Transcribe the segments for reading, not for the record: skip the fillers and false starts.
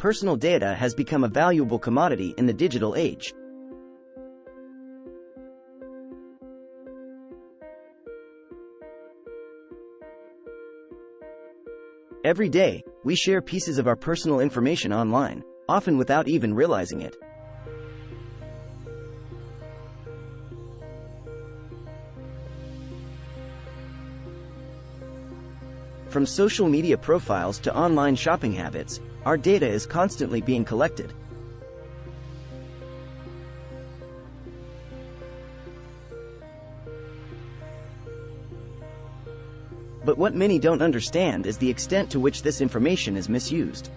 personal data has become a valuable commodity in the digital age. Every day, we share pieces of our personal information online, often without even realizing it. From social media profiles to online shopping habits, our data is constantly being collected. But what many don't understand is the extent to which this information is misused.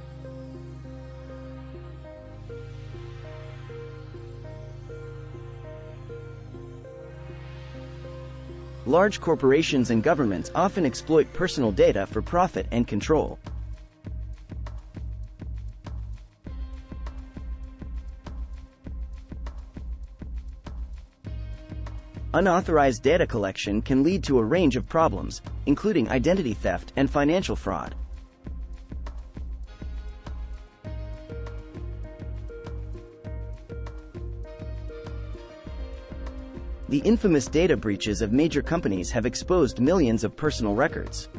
Large corporations and governments often exploit personal data for profit and control. Unauthorized data collection can lead to a range of problems, including identity theft and financial fraud. The infamous data breaches of major companies have exposed millions of personal records.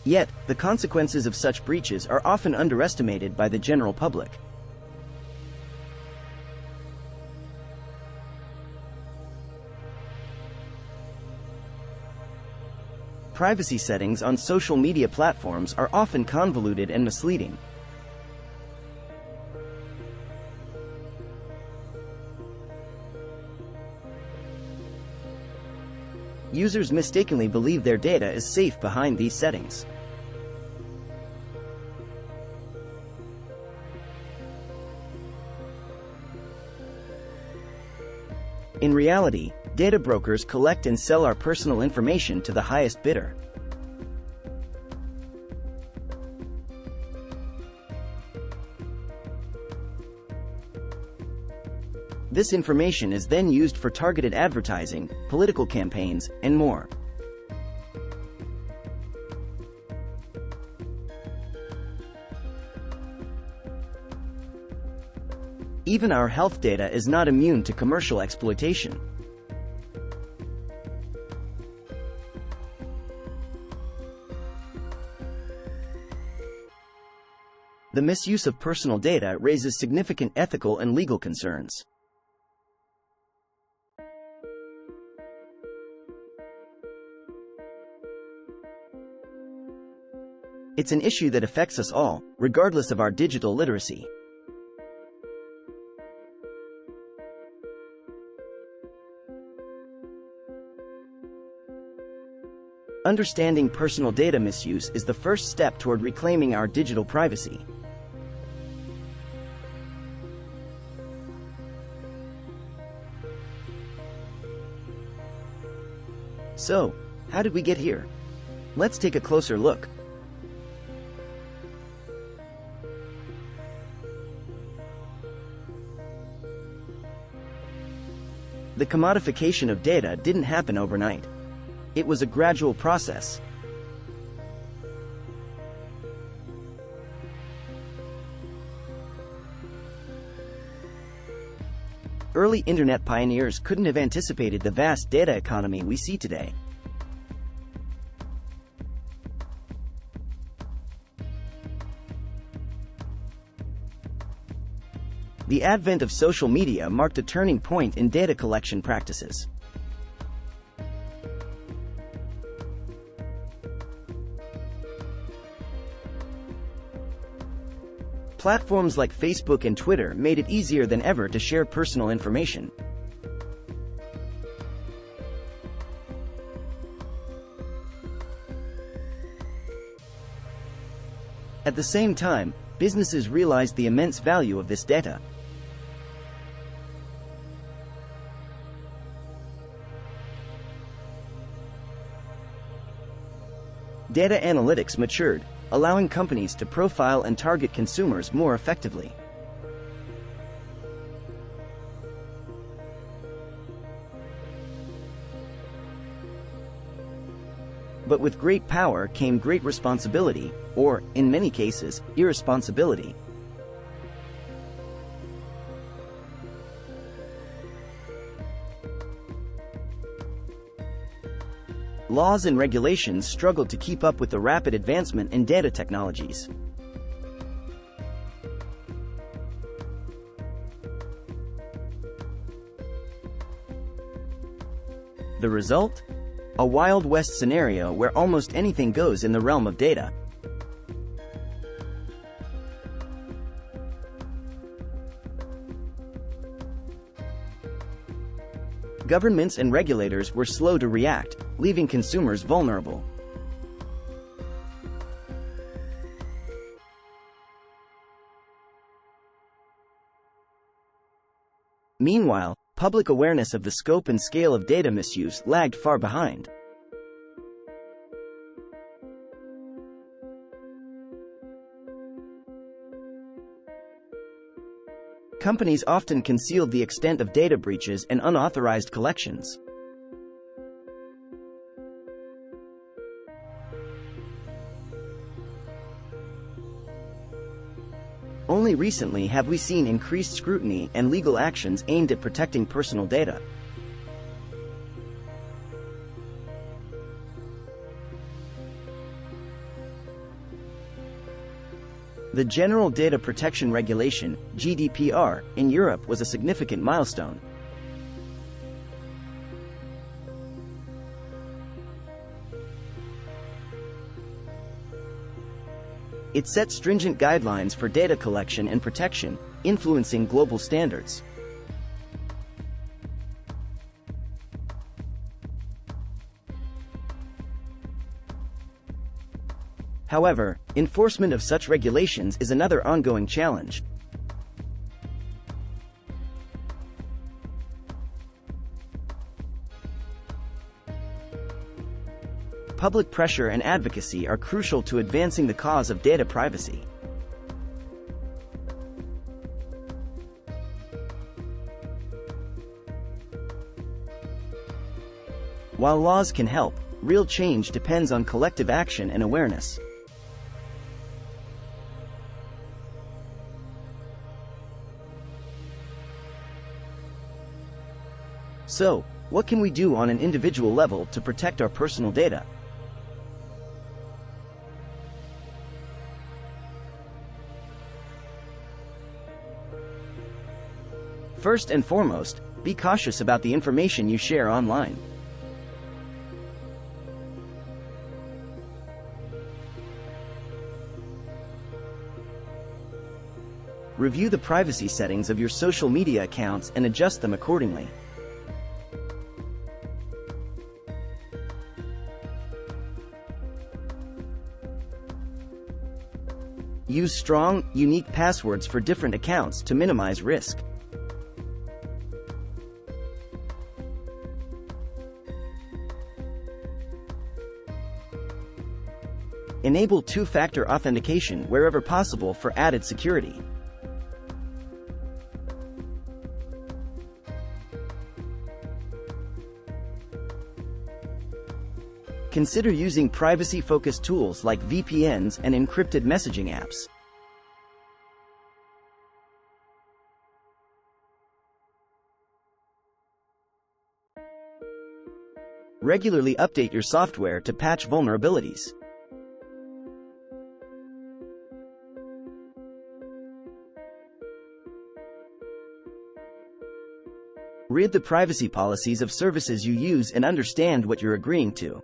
Yet, the consequences of such breaches are often underestimated by the general public. Privacy settings on social media platforms are often convoluted and misleading. Users mistakenly believe their data is safe behind these settings. In reality, data brokers collect and sell our personal information to the highest bidder. This information is then used for targeted advertising, political campaigns, and more. Even our health data is not immune to commercial exploitation. The misuse of personal data raises significant ethical and legal concerns. It's an issue that affects us all, regardless of our digital literacy. Understanding personal data misuse is the first step toward reclaiming our digital privacy. So, how did we get here? Let's take a closer look. The commodification of data didn't happen overnight. It was a gradual process. Early internet pioneers couldn't have anticipated the vast data economy we see today. The advent of social media marked a turning point in data collection practices. Platforms like Facebook and Twitter made it easier than ever to share personal information. At the same time, businesses realized the immense value of this data. Data analytics matured, allowing companies to profile and target consumers more effectively. But with great power came great responsibility, or, in many cases, irresponsibility. Laws and regulations struggled to keep up with the rapid advancement in data technologies. The result? A Wild West scenario where almost anything goes in the realm of data. Governments and regulators were slow to react, leaving consumers vulnerable. Meanwhile, public awareness of the scope and scale of data misuse lagged far behind. Companies often concealed the extent of data breaches and unauthorized collections. Only recently have we seen increased scrutiny and legal actions aimed at protecting personal data. The General Data Protection Regulation, GDPR, in Europe was a significant milestone. It set stringent guidelines for data collection and protection, influencing global standards. However, enforcement of such regulations is another ongoing challenge. Public pressure and advocacy are crucial to advancing the cause of data privacy. While laws can help, real change depends on collective action and awareness. So, what can we do on an individual level to protect our personal data? First and foremost, be cautious about the information you share online. Review the privacy settings of your social media accounts and adjust them accordingly. Use strong, unique passwords for different accounts to minimize risk. Enable two-factor authentication wherever possible for added security. Consider using privacy-focused tools like VPNs and encrypted messaging apps. Regularly update your software to patch vulnerabilities. Read the privacy policies of services you use and understand what you're agreeing to.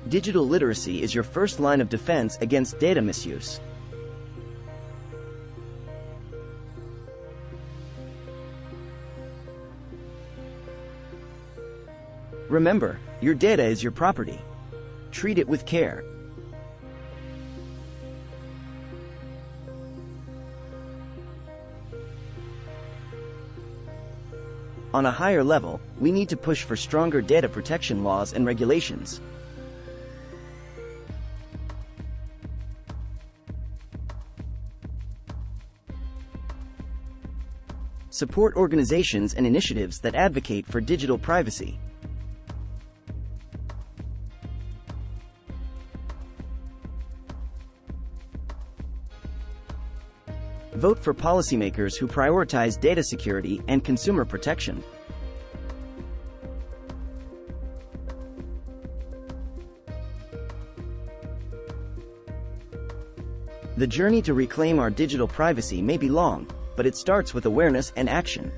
Digital literacy is your first line of defense against data misuse. Remember, your data is your property. Treat it with care. On a higher level, we need to push for stronger data protection laws and regulations. Support organizations and initiatives that advocate for digital privacy. Vote for policymakers who prioritize data security and consumer protection. The journey to reclaim our digital privacy may be long, but it starts with awareness and action.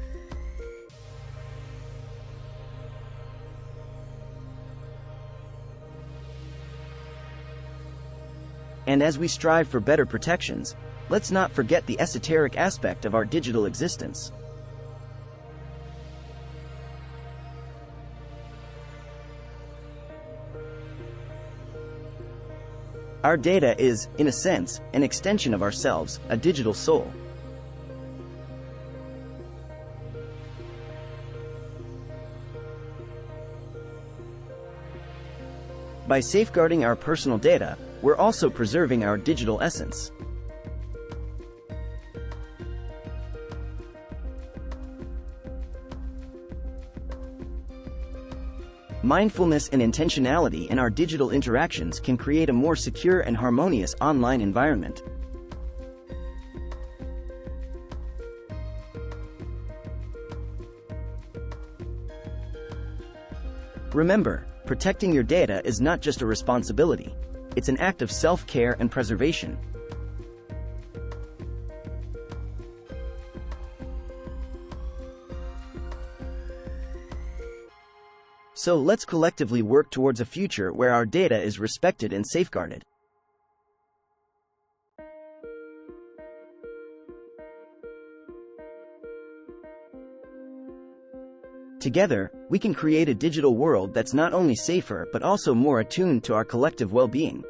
And as we strive for better protections, let's not forget the esoteric aspect of our digital existence. Our data is, in a sense, an extension of ourselves, a digital soul. By safeguarding our personal data, we're also preserving our digital essence. Mindfulness and intentionality in our digital interactions can create a more secure and harmonious online environment. Remember, protecting your data is not just a responsibility, it's an act of self-care and preservation. So let's collectively work towards a future where our data is respected and safeguarded. Together, we can create a digital world that's not only safer but also more attuned to our collective well-being.